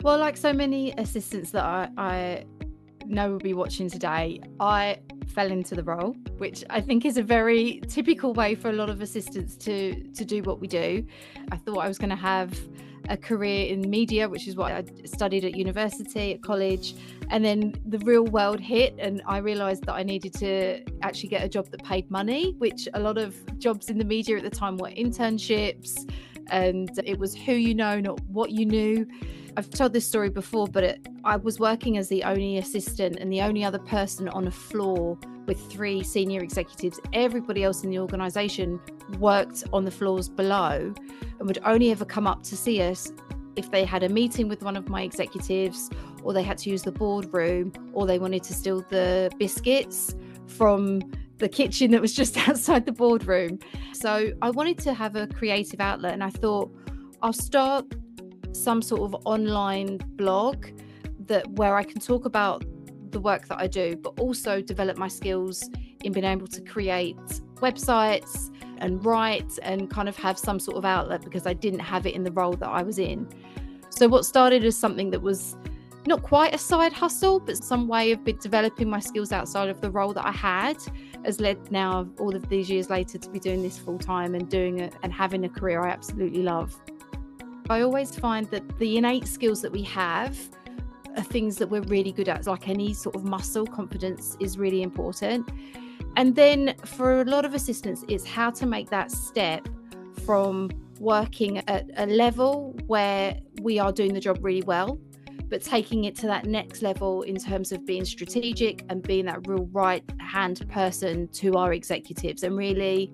Well, like so many assistants that I know will be watching today, I fell into the role, which I think is a very typical way for a lot of assistants to do what we do. I thought I was going to have a career in media, which is what I studied at university, at college, and then the real world hit, and I realised that I needed to actually get a job that paid money, which a lot of jobs in the media at the time were internships, and it was who you know, not what you knew. I've told this story before, but I was working as the only assistant and the only other person on a floor with 3 senior executives. Everybody else in the organisation worked on the floors below and would only ever come up to see us if they had a meeting with one of my executives, or they had to use the boardroom, or they wanted to steal the biscuits from the kitchen that was just outside the boardroom. So I wanted to have a creative outlet, and I thought I'll start some sort of online blog where I can talk about the work that I do, but also develop my skills in being able to create websites and write and kind of have some sort of outlet, because I didn't have it in the role that I was in. So what started as something that was not quite a side hustle, but some way of developing my skills outside of the role that I had, has led now, all of these years later, to be doing this full time and doing it and having a career I absolutely love. I always find that the innate skills that we have are things that we're really good at. Like any sort of muscle, confidence is really important. And then for a lot of assistants, it's how to make that step from working at a level where we are doing the job really well, but taking it to that next level in terms of being strategic and being that real right-hand person to our executives, and really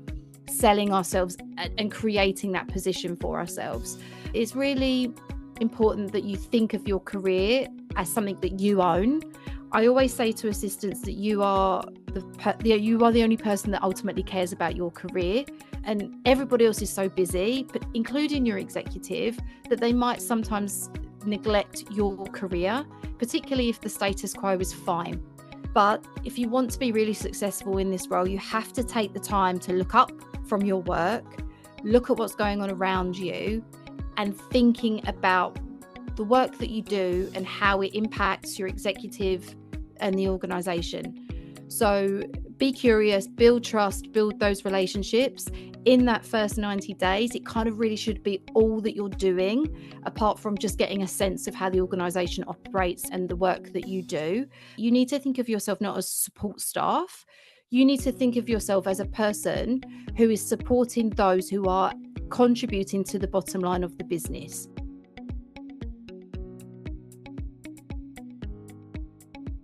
selling ourselves and creating that position for ourselves. It's really important that you think of your career as something that you own. I always say to assistants that you are the only person that ultimately cares about your career, and everybody else is so busy, but including your executive, that they might sometimes neglect your career, particularly if the status quo is fine. But if you want to be really successful in this role, you have to take the time to look up from your work, look at what's going on around you, and thinking about the work that you do and how it impacts your executive and the organisation. So be curious, build trust, build those relationships. In that first 90 days, it kind of really should be all that you're doing, apart from just getting a sense of how the organisation operates and the work that you do. You need to think of yourself not as support staff. You need to think of yourself as a person who is supporting those who are contributing to the bottom line of the business.